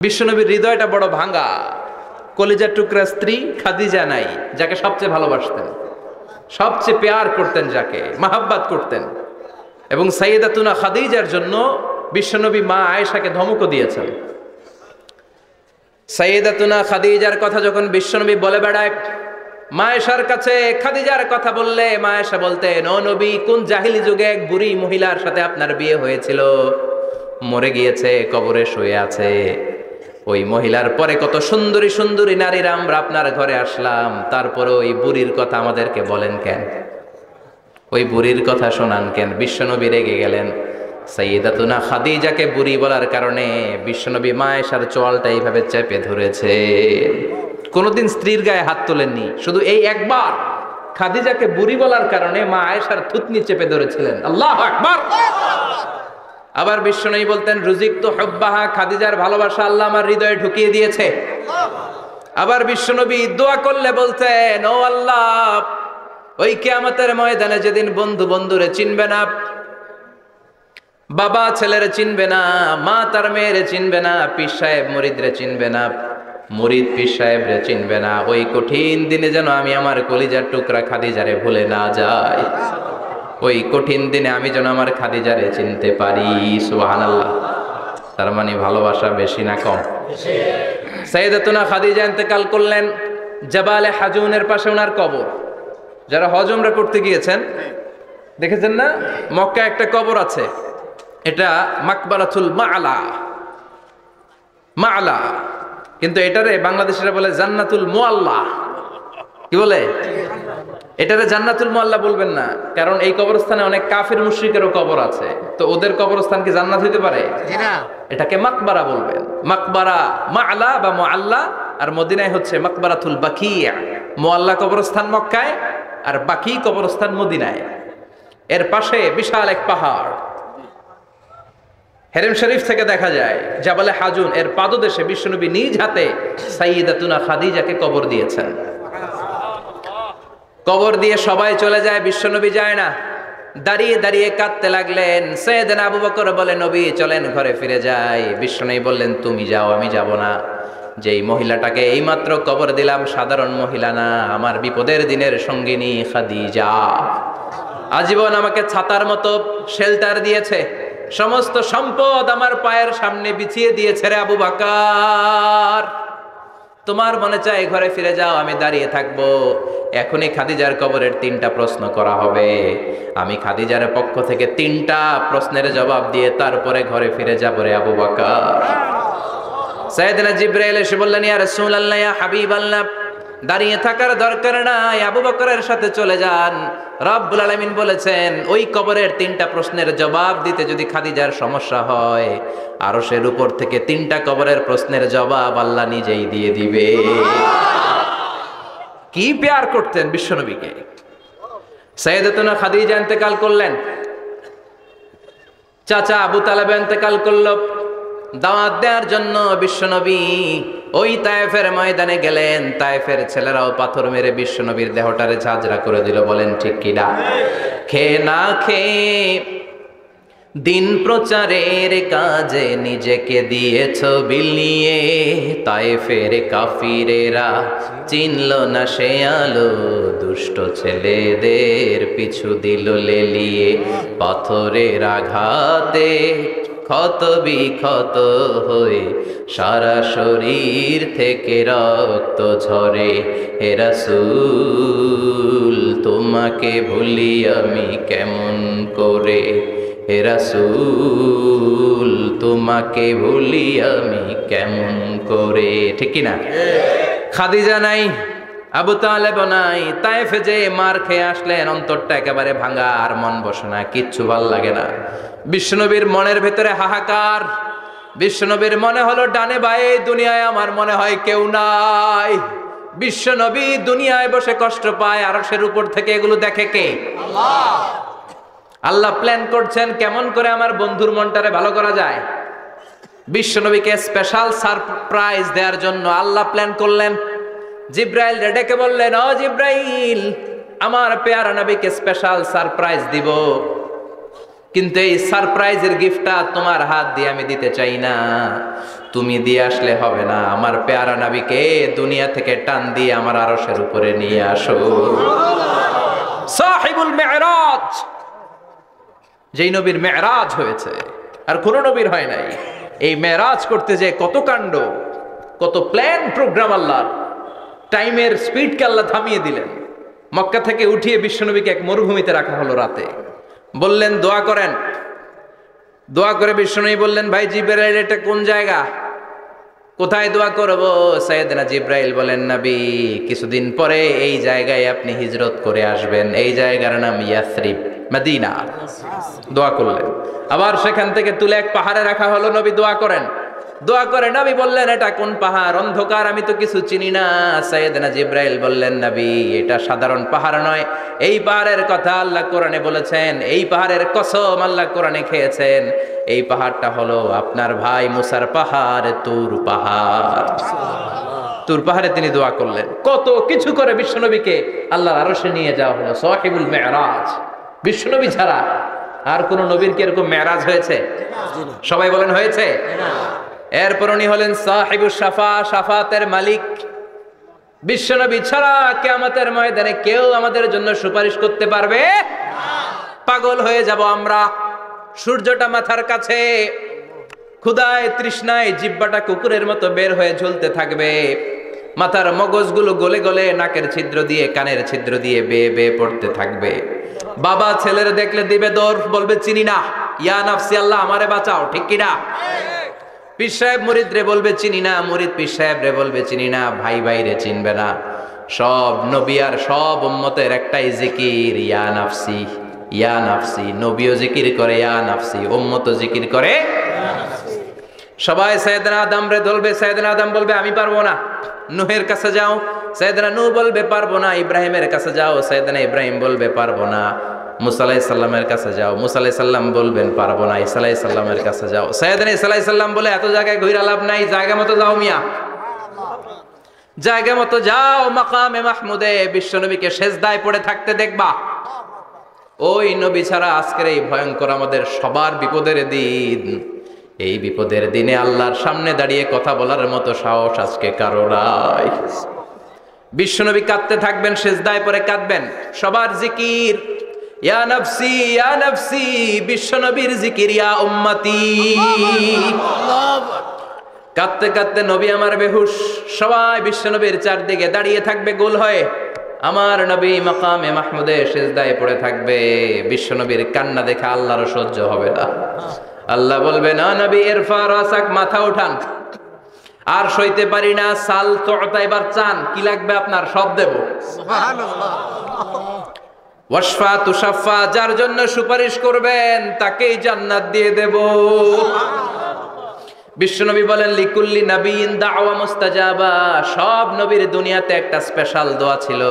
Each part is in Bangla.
বিশ্বনবীর হৃদয়টা বড় ভাঙা, কলিজার টুকরা স্ত্রী খাদিজা নাই, যাকে সবচেয়ে ভালোবাসতেন, সবচেয়ে পেয়ার করতেন, যাকে মাহাব্বাত করতেন। এবং সাইয়েদাতুনা খাদিজার জন্য বিশ্বনবী মা আয়েশাকে ধমকও দিয়েছেন। সাইয়েদাতুনা খাদিজার কথা যখন বিশ্বনবী বলে বেড়ায় মা আয়েশার কাছে, খাদিজার কথা বললে মা আয়েশা বলতেন, ও নবী, কোন জাহিলি যুগে এক বুড়ি মহিলার সাথে আপনার বিয়ে হয়েছিল, মরে গিয়েছে, কবরে শুয়ে আছে। ওই মহিলার পরে কত সুন্দরী সুন্দরী নারীরা আমরা আপনার ঘরে আসলাম, তারপরে ওই বুড়ির কথা আমাদেরকে বলেন কেন, ওই বুড়ির কথা শোনান কেন? বিশ্বনবী রেগে গেলেন। সাইয়েদাতুনা খাদিজাকে বুড়ি বলার কারণে বিশ্বনবী মা আয়েশার চোয়ালটা এইভাবে চেপে ধরেছে। কোনোদিন স্ত্রীর গায়ে হাত তোলেননি, শুধু এই একবার খাদিজাকে বুড়ি বলার কারণে মা আয়েশার থুতনি চেপে ধরেছিলেন। আল্লাহু আকবার। আবার বিশ্বনবী বলতেন, রুজিকতু হুব্বাহা, খাদিজার ভালোবাসা আল্লাহ আমার হৃদয়ে ঢুকিয়ে দিয়েছে। আবার বিশ্বনবী দোয়া করলে বলতেন, ও আল্লাহ, ওই কিয়ামতের ময়দানে যেদিন বন্ধু বন্ধুরে চিনবে না, বাবা ছেলেরে চিনবে না, মা তার মেয়েরে চিনবে না, পীর সাহেব মুরিদরে চিনবে না, মুরিদ পীর সাহেবরে চিনবে না, ওই কঠিন দিনে যেন আমি আমার কলিজার টুকরা খাদিজারে ভুলে না যাই, ওই কঠিন দিনে আমি যেন আমার খাদিজারে চিনতে পারি। সুবহানাল্লাহ। তার মানে ভালোবাসা বেশি না কম? সাইয়েদাতুনা খাদিজা ইন্তেকাল করলেন। জাবালে হাজুনের পাশে ওনার কবর। যারা হজ উমরা করতে গিয়েছেন দেখেছেন না, মক্কায় একটা কবর আছে, এটা মাকবারাতুল মাআলা, মাআলা, কিন্তু এটারে বাংলাদেশিরা বলে জান্নাতুল মুআল্লা। কি বলে? এটারে জান্নাতুল মুআল্লা বলবেন না, কারণ এই কবরস্থানে অনেক কাফির মুশরিকেরও কবর আছে, তো ওদের কবরস্থান কি জান্নাত হইতে পারে? না। এটাকে মাকবারা বলবেন। মাকবারা মাআলা বা মুআল্লা, আর মদিনায় হচ্ছে মাকবারাতুল বাকিয়া। মুআল্লা কবরস্থান মক্কায়, আর বাকি কবরস্থান মদিনায়। এর পাশে বিশাল এক পাহাড়, হেরেম শরীফ থেকে দেখা যায় জাবালে হাজুন, এর পাদদেশে বিশ্বনবী নিজ হাতে সাইয়েদাতুনা খাদিজাকে কবর দিয়েছেন। কবর দিয়ে সবাই চলে যায়, বিশ্বনবী যায় না। দাঁড়িয়ে দাঁড়িয়ে কাঁদতে লাগলেন। সাইয়েদনা আবু বকর বলে, নবী চলেন ঘরে ফিরে যাই। বিশ্বনবী বললেন, তুমি যাও, আমি যাব না। যেই মহিলাটাকে এইমাত্র কবর দিলাম সাধারণ মহিলা না, আমার বিপদের দিনের সঙ্গিনী খাদিজা। আজীবন আমাকে ছাতার মতো শেল্টার দিয়েছে, সমস্ত সম্পদ আমার পায়ের সামনে বিছিয়ে দিয়েছে রে আবু বকর। তোমার মনে চায় ঘরে ফিরে যাও, আমি দাঁড়িয়ে থাকবো। এখনই খাদিজার কবরের 3টা প্রশ্ন করা হবে, আমি খাদিজার পক্ষ থেকে 3টা প্রশ্নের জবাব দিয়ে তারপরে ঘরে ফিরে যাবো রে আবু বকর। সাইয়েদনা জিবরাইল এসে বললেন, ইয়া রাসূলুল্লাহ, ইয়া হাবিবাল্লাহ, দাঁড়িয়ে থাকার দরকার নাই, আবু বকরের সাথে চলে যান। রব্বুল আলামিন বলেছেন, ওই কবরের 3টা প্রশ্নের জবাব দিতে যদি খাদিজার সমস্যা হয়, আরশের উপর থেকে 3টা কবরের প্রশ্নের জবাব আল্লাহ নিজেই দিয়ে দিবে। কি পেয়ার করতেন বিশ্বনবীকে। সাইয়েদাতুনা খাদিজা ইন্তেকাল করলেন, চাচা আবু তালেব ইন্তেকাল করল। দাওয়াত দেওয়ার জন্য বিশ্বনবী ওই তায়েফের ময়দানে গেলেন। তায়েফের ছেলেরাও পাথর মেরে বিশ্বনবীর দেহটারে ঝাঁঝরা করে দিল। বলেন ঠিক কিনা? খেয়ে না খেয়ে দিন প্রচারের কাজে নিজেকে দিয়েছ বিলিয়ে, তায়েফের কাফিরেরা চিনল না সে আলো, দুষ্ট ছেলেদের পিছু দিল লেলিয়ে, পাথরের আঘাতে ক্ষত বিক্ষত হয়ে সারা শরীর থেকে রক্ত ঝরে। হে রাসূল, তোমাকে ভুলি আমি কেমন করে, হে রাসূল, তোমাকে ভুলি আমি কেমন করে। ঠিক কিনা? খাদিজা নাই, আবু তালেব নাই, তায়েফে যে মার খেয়ে আসলেন, অন্তরটা একেবারে ভাঙা, আর মন বসে না, কিচ্ছু ভাল লাগে না। বিশ্বনবীর মনের ভেতরে হাহাকার। বিশ্বনবীর মনে হলো, ডানে বায়ে দুনিয়ায় আমার মনে হয় কেউ নাই। বিশ্বনবী দুনিয়ায় বসে কষ্ট পায়, আরশের উপর থেকে এগুলো দেখে কে? আল্লাহ। আল্লাহ প্ল্যান করছেন কেমন করে আমার বন্ধুর মনটারে ভালো করা যায়। বিশ্বনবীকে স্পেশাল সারপ্রাইজ দেওয়ার জন্য আল্লাহ প্ল্যান করলেন। জিব্রাইল ডেকে বললেন, ও জিব্রাইল, আমার পেয়ারা নবীকে স্পেশাল সারপ্রাইজ দিব, কিন্তু এই সারপ্রাইজের গিফটটা তোমার হাত দিয়ে আমি দিতে চাই না। তুমি দিয়ে আসলে হবে না, আমার পেয়ারা নবীকে দুনিয়া থেকে টান দিয়ে আমার আরশের উপরে নিয়ে আসো। সাহিবুল মেরাজ, যেই নবীর মেরাজ হয়েছে আর কোন নবীর হয় নাই। এই মেরাজ করতে যে কত কাণ্ড, কত প্ল্যান প্রোগ্রাম, আল্লাহর টাইমের স্পিডকে আল্লাহ থামিয়ে দিলেন। মক্কা থেকে উঠিয়ে বিশ্বনবীকে এক মরুভূমিতে রাখা হলো রাতে, বললেন দোয়া করেন। দোয়া করে বিশ্বনবী বললেন, ভাই জিবরাইল এটা কোন জায়গা, কোথায় দোয়া করব? সাইয়েদনা জিবরাইল বলেন, নবী কিছুদিন পরে এই জায়গায় আপনি হিজরত করে আসবেন, এই জায়গার নাম ইয়াসরিব, মদিনা। দোয়া করলেন, আবার সেখান থেকে তুলে এক পাহাড়ে রাখা হলো, নবী দোয়া করেন। দোয়া করে নবী বললেন, এটা কোন পাহাড়? অন্ধকার, আমি তো কিছু চিনি না। সাইয়েদনা জিবরাইল বললেন, নবী এটা সাধারণ পাহাড় নয়, এই পাহাড়ের কথা আল্লাহ কোরআনে বলেছেন, এই পাহাড়ের কসম আল্লাহ কোরআনে খেয়েছেন। এই পাহাড়টা হলো আপনার ভাই মুসার পাহাড়, তুর পাহাড়। তুর পাহাড়ে তিনি দোয়া করলেন। কত কিছু করে বিশ্বনবীকে আল্লাহর আরশে নিয়ে যাওয়া হলো, সাহিবুল মেরাজ। বিশ্বনবী ছাড়া আর কোন নবীর কি এরকম মেরাজ হয়েছে? সবাই বলেন হয়েছে। এরপর উনি হলেন সাহিবুস শাফা, শাফাতের মালিক। বিশ্বনবী ছাড়া কিয়ামতের ময়দানে কেউ আমাদের জন্য সুপারিশ করতে পারবে? পাগল হয়ে যাব আমরা। সূর্যটা মাথার কাছে, ক্ষুধায় তৃষ্ণায় জিহ্বাটা কুকুরের মতো বের হয়ে ঝুলতে থাকবে, মাথার মগজগুলো গলে গলে নাকের ছিদ্র দিয়ে কানের ছিদ্র দিয়ে বেয়ে বেয়ে পড়তে থাকবে। বাবা ছেলের দেখলে দিবে দৌড়, বলবে চিনি না, ইয়া নাফসি আল্লাহ আমারে বাঁচাও, ঠিক কিনা? পীর সাহেব মুরিদ রে বলবে চিনি না, মুরিদ পীর সাহেব রে বলবে চিনি না, ভাই ভাই রে চিনবে না। সব নবী আর সব উম্মতের একটাই জিকির, ইয়া নাফসি ইয়া নাফসি। নবীও জিকির করে ইয়া নাফসি, উম্মতও জিকির করে। সবাই সাইয়েদনা আদম রে ধরবে, সাইয়েদনা আদম বলবে আমি পারবো না। নূহের কাছে যাও, সাইয়েদনা নূহ বলবে পারবো না। ইব্রাহিমের কাছে যাও, সাইয়েদনা ইব্রাহিম বলবে পারবো না। মুসা আলাইহিস সালামের কাছে যাও, মুসা আলাইহিস সালাম বলবেন পারবো না। ঈসা আলাইহিস সালামের কাছে যাও, সাইয়েদনা ঈসা আলাইহিস সালাম বলে এত জায়গায় ঘুরে লাভ নাই, জায়গা মতো যাও মিয়া, জায়গা মতো যাও মাকামে মাহমুদে। বিশ্বনবীকে সেজদায় পড়ে থাকতে দেখবা। ওই নবী ছাড়া আজকের এই ভয়ঙ্কর আমাদের সবার বিপদের দিন। এই বিপদের দিনে আল্লাহর সামনে দাঁড়িয়ে কথা বলার মতো সাহস আজকে কারো নাই। বিশ্বনবী কাঁদতে থাকবেন, সেজদায় পড়ে কাঁদবেন। সবার জিকির ইয়া নাফসি ইয়া নাফসি, বিশ্বনবীর জিকির ইয়া উম্মতি। কাঁদতে কাঁদতে নবী আমার বেহুশ, সবাই বিশ্বনবীর চারদিকে দাঁড়িয়ে থাকবে গোল হয়ে। আমার নবী মাকামে মাহমুদে সেজদায় পড়ে থাকবে। বিশ্বনবীর কান্না দেখে আল্লাহর সহ্য হবে না। আল্লাহ বলবে না নবী ইরফা রাসাক, মাথা উঠান, আর সইতে পারি না। সাল তোতা, এবার চান, কি লাগবে আপনার সব দেব। ওয়াশফা তুশাফা, যার জন্য সুপারিশ করবেন তাকেই জান্নাত দিয়ে দেব। বিশ্বনবী বলেন লিকুল্লি নবীন দাওয়া মুস্তাজাবা, সব নবীর দুনিয়াতে একটা স্পেশাল দোয়া ছিল,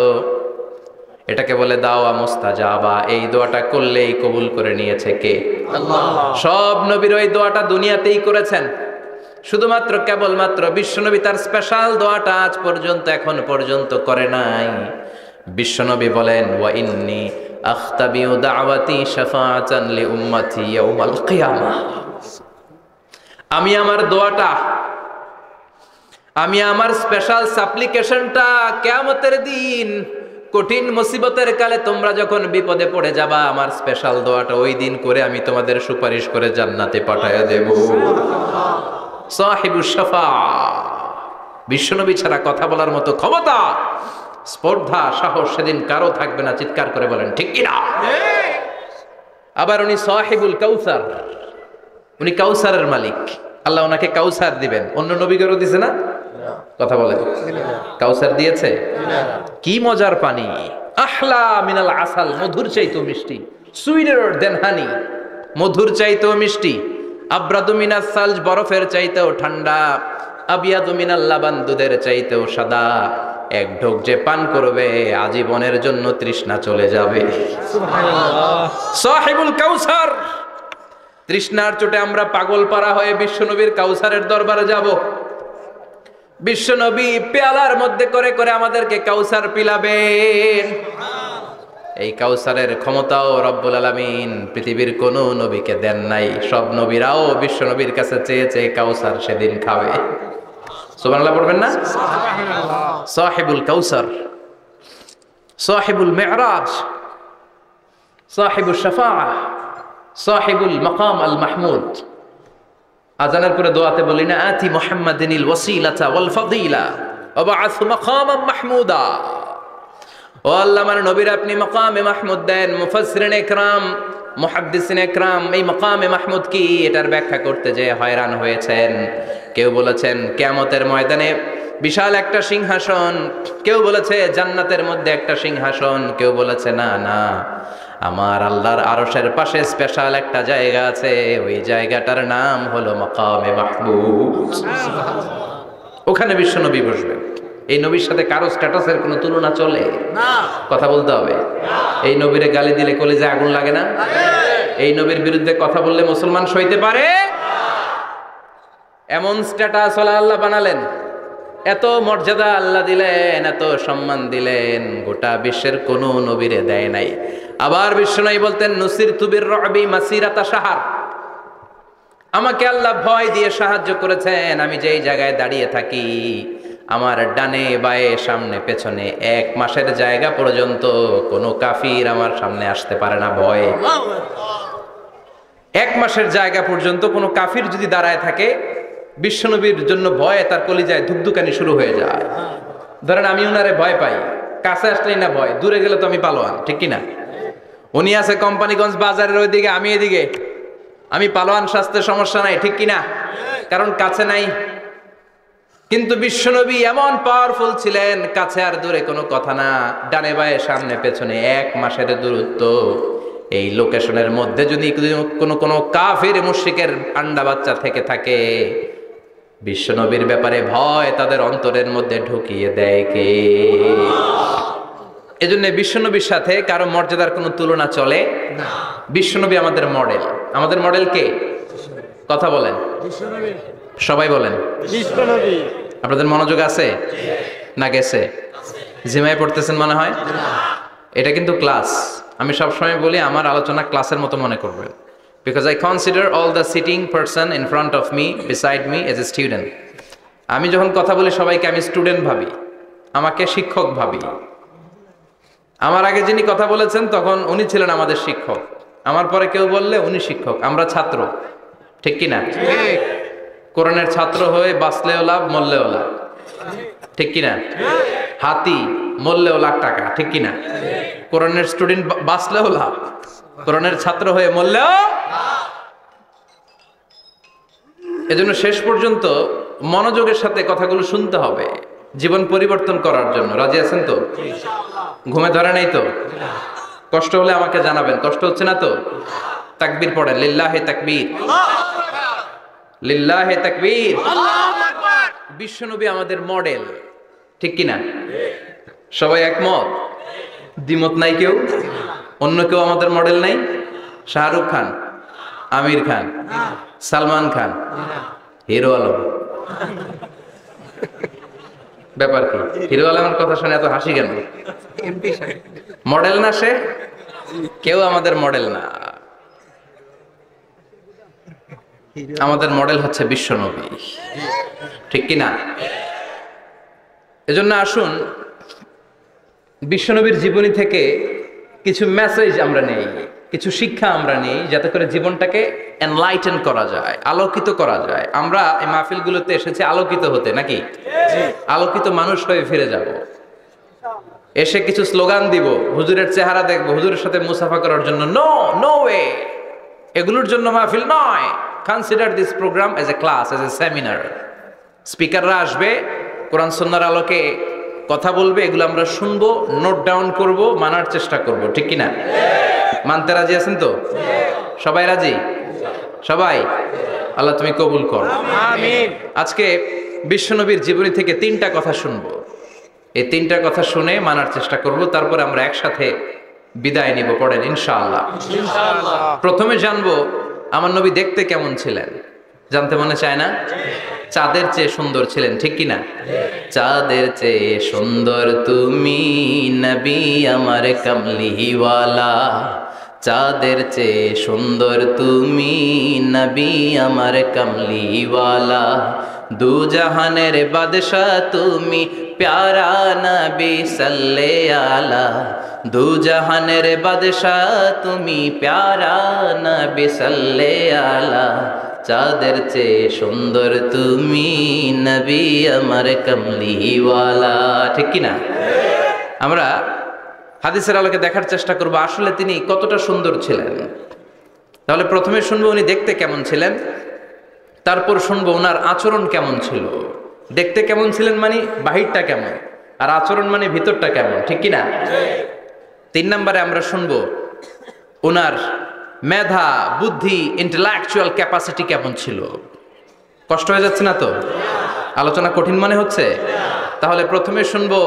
এটাকে বলে দাওয়া মুস্তাজাবা। এই দোয়াটা করলেই কবুল করে নিয়েছে কে? আল্লাহ। সব নবীর ওই দোয়াটা দুনিয়াতেই করেছেন, শুধুমাত্র কেবলমাত্র বিশ্বনবী তার স্পেশাল দোয়াটা আজ পর্যন্ত এখন পর্যন্ত করে নাই। বিশ্বনবী বলেন ওয়া ইন্নী আখতাবিউ দাওয়াতি শাফাআতান লি উম্মতি ইয়াউমাল কিয়ামাহ, আমি আমার দোয়াটা, আমি আমার স্পেশাল সাপ্লিকেশনটা কিয়ামতের দিন কঠিন মুসিবতের কালে তোমরা যখন বিপদে পড়ে যাবা, আমার স্পেশাল দোয়াটা ওই দিন করে আমি তোমাদের সুপারিশ করে জান্নাতে পাঠায়া দেব। সাহিবুস শাফা, বিশ্বনবী ছাড়া কথা বলার মতো ক্ষমতা, স্পর্ধা, সাহস সেদিন কারো থাকবে না। চিৎকার করে বলেন ঠিক কিনা? আবার উনি সাহিবুল কাউসার, উনি কাউসারের মালিক। আল্লাহ ওনাকে কাউসার দিবেন। অন্য নবীগণও দিছে না? কথা বলেন, কাউসার দিয়েছে। কি মজার পানি, আহলা মিনাল আসাল, মধুর চাইতো মিষ্টি, সুইটার দেন হানি, মধুর চাইতো মিষ্টি। আব্রাদু মিনাস সালজ, বরফের চাইতেও ঠান্ডা। আবিয়াদু মিনাল লাবান, দুধের চাইতেও সাদা। এক ঢোক যে পান করবে আজীবনের জন্য তৃষ্ণা চলে যাবে। সুবহানাল্লাহ, সাহিবুল কাউসার। তৃষ্ণার চোটে আমরা পাগল পারা হয়ে বিশ্বনবীর কাউসারের দরবারে যাব। বিশ্বনবী পেয়ালার মধ্যে করে করে আমাদেরকে কাউসার পিলাবেন। এই কাউসারের ক্ষমতাও রব্বুল আলামিন পৃথিবীর কোনো নবীকে দেন নাই। সব নবীরাও বিশ্ব নবীর কাছে চেয়ে চেয়ে কাউসার সেদিন খাবে। সুবহানাল্লাহ পড়বেন না? সাহিবুল কাউসার, সাহিবুল মি'রাজ, সাহিবুল শাফাআহ, সাহিবুল মাকাম আল মাহমুদ। আজানের পরে দোয়াতে বলি না, আতি মুহাম্মাদিনিল ওয়াসিলাতা ওয়াল ফাদিলা ওয়া বা'আথ মাকামান মাহমুদা। ও আল্লাহ, আমার নবীর আপনি মাকামে মাহমুদ দেন। মুফাসসিরিন ইকরাম, মুহাদ্দিসিন ইকরাম এই মাকামে মাহমুদ কি এটার ব্যাখ্যা করতে যে হয়রান হয়েছেন। কেউ বলেছেন কিয়ামতের ময়দানে বিশাল একটা সিংহাসন, কেউ বলেছে জান্নাতের মধ্যে একটা সিংহাসন, কেউ বলেছে না না, আমার আল্লাহর আরশের পাশে স্পেশাল একটা জায়গা আছে, ওই জায়গাটার নাম হলো মাকামে মাহমুদ। ওখানে বিশ্ব নবী বসবেন। এই নবীর সাথে কারো স্ট্যাটাসের কোনো তুলনা চলে না, কথা বলতে হবে। এই নবীরে গালি দিলে কলিজায় আগুন লাগে না? এই নবীর বিরুদ্ধে কথা বললে মুসলমান সইতে পারে? এমন স্ট্যাটাস আল্লাহ বানালেন, এত মর্যাদা আল্লাহ দিলেন, এত সম্মান দিলেন, গোটা বিশ্বের কোনো নবীরে দেয় নাই। আবার বিশ্বনবী বলতেন, নুসিরতু বির-রু'বি মাসিরাতা শাহর, আমাকে আল্লাহ ভয় দিয়ে সাহায্য করেছেন। আমি যেই জায়গায় দাঁড়িয়ে থাকি, আমার ডানে বায়ে সামনে পেছনে 1 মাসের জায়গা পর্যন্ত কোনো কাফির আমার সামনে আসতে পারে না ভয়ে। 1 মাসের জায়গা পর্যন্ত কোনো কাফির যদি দাঁড়ায় থাকে, বিশ্বনবীর জন্য ভয়ে তার কলিজায় ধুকধুকানি শুরু হয়ে যায়। ধরেন আমি উনারে ভয় পাই, কাছে আসলেই না ভয়, দূরে গেলে তো আমি পালোয়ান, ঠিক কিনা? উনি আছে কোম্পানিগঞ্জ বাজারের ওইদিকে, আমি এদিকে, আমি পালোয়ান, স্বাস্থ্যের সমস্যা নাই, ঠিক কিনা? কারণ কাছে নাই। কিন্তু বিশ্বনবী এমন পাওয়ারফুল ছিলেন, কাছে আর দূরে কোনো কথা না, ডানে বায়ে সামনে পেছনে 1 মাসের দূরত্ব। এই লোকেশনের মধ্যে যদি কোনো কাফির মুশরিকের আন্ডা বাচ্চা থেকে থাকে, বিশ্বনবীর ব্যাপারে ভয় তাদের অন্তরের মধ্যে ঢুকিয়ে দেয় কে? এজন্য বিশ্বনবীর সাথে কারো মর্যাদার কোনো তুলনা চলে না। বিশ্বনবী আমাদের মডেল। আমাদের মডেল কে? কথা বলেন, সবাই বলেন বিশ্বনবী। আপনাদের মনোযোগ আছে না গেছে? জিমায় পড়তেছেন মনে হয়। এটা কিন্তু ক্লাস। আমি সবসময় বলি আমার আলোচনা ক্লাসের মতো মনে করবেন, because I consider all the sitting person in front of me, beside me as a student. আমি যখন কথা বলি সবাইকে আমি স্টুডেন্ট ভাবি, আমাকে শিক্ষক ভাবি। আমার আগে যিনি কথা বলেছেন তখন উনি ছিলেন আমাদের শিক্ষক, আমার পরে কেউ বললে উনি শিক্ষক, আমরা ছাত্র, ঠিক কিনা? কোরআনের ছাত্র হয়ে বাঁচলেও লাভ, মরলেও লাভ, ঠিক কিনা? হাতি মরলেও লাখ টাকা, ঠিক কিনা? কোরআনের স্টুডেন্ট বাঁচলেও লাভ, কোরআনের ছাত্র হয়ে মরলেও। এজন্য শেষ পর্যন্ত মনোযোগের সাথে কথাগুলো শুনতে হবে জীবন পরিবর্তন করার জন্য। রাজি আছেন তো? ঘুমে ধরে নাই তো? কষ্ট হলে আমাকে জানাবেন। কষ্ট হচ্ছে না তো? তাকবীর পড়েন, লিল্লাহে তাকবীর, লিল্লাহে তাকবীর। বিশ্বনবী আমাদের মডেল, ঠিক কিনা? সবাই একমত? দ্বিমত নাই কেউ? অন্য কেউ আমাদের মডেল নাই? শাহরুখ খান, আমির খান, সালমান খান, হিরো আলম। ব্যাপার কি? হিরো আলমের কথা শুনে এত হাসি কেন? মডেল না সে? কেউ আমাদের মডেল না। আমাদের মডেল হচ্ছে বিশ্বনবী, ঠিক কিনা? এজন্য আসুন বিশ্বনবীর জীবনী থেকে কিছু মেসেজ আমরা নেই, কিছু শিক্ষা আমরা নেই, যাতে করে জীবনটাকে এনলাইটেন করা যায়, আলোকিত করা যায়। আমরা এই মাহফিলগুলোতে এসেছি আলোকিত হতে, নাকি? আলোকিত মানুষ হয়ে ফিরে যাব। এসে কিছু স্লোগান দিব, হুজুরের চেহারা দেখবো, হুজুরের সাথে মুসাফা করার জন্য, নো নো ওয়ে। এগুলোর জন্য মাহফিল নয়। Consider this program as a class, as a seminar. স্পিকাররা আসবে, কোরআন সুন্নাহর আলোকে কথা বলবে, এগুলো আমরা শুনবো, নোট ডাউন করব, মানার চেষ্টা করব, ঠিক কিনা? মানতে রাজি আছেন তো? সবাই রাজি? সবাই? আল্লাহ তুমি কবুল করো, আমিন। আজকে বিশ্বনবীর জীবনী থেকে 3টা কথা শুনবো। এই 3টা কথা শুনে মানার চেষ্টা করব, তারপরে আমরা একসাথে বিদায় নিব। পড়েন ইনশাআল্লাহ। প্রথমে জানবো আমার নবী দেখতে কেমন ছিলেন। জানতে মনে চায় না? চাঁদের চেয়ে সুন্দর ছিলেন, ঠিক কিনা? চাঁদের চেয়ে সুন্দর তুমি নবী আমার কামলিওয়ালা, চাঁদের চেয়ে সুন্দর তুমি নবী আমার কামলিওয়ালা, দু জাহানের বাদশা তুমি প্যারা নবী সাল্লে আলা, দু জাহানের বাদশা তুমি প্যারা নবী সাল্লে আলা, চাঁদের চেয়ে সুন্দর তুমি নবী আমার কামলিওয়ালা, ঠিক কিনা? আমরা হাদিসের আলোকে দেখার চেষ্টা করব আসলে তিনি কতটা সুন্দর ছিলেন। তাহলে প্রথমে শুনবো উনি দেখতে কেমন ছিলেন, তারপর শুনবো ওনার আচরণ কেমন ছিল। দেখতে কেমন ছিলেন মানে বাহিরটা কেমন, আর আচরণ মানে ভিতরটা কেমন, ঠিক কিনা? 3 নম্বরে আমরা শুনবো ওনার মেধা, বুদ্ধি, ইন্টেলেকচুয়াল ক্যাপাসিটি কেমন ছিল। কষ্ট হয়ে যাচ্ছে না তো? আলোচনা কঠিন মনে হচ্ছে? তাহলে প্রথমে শুনবো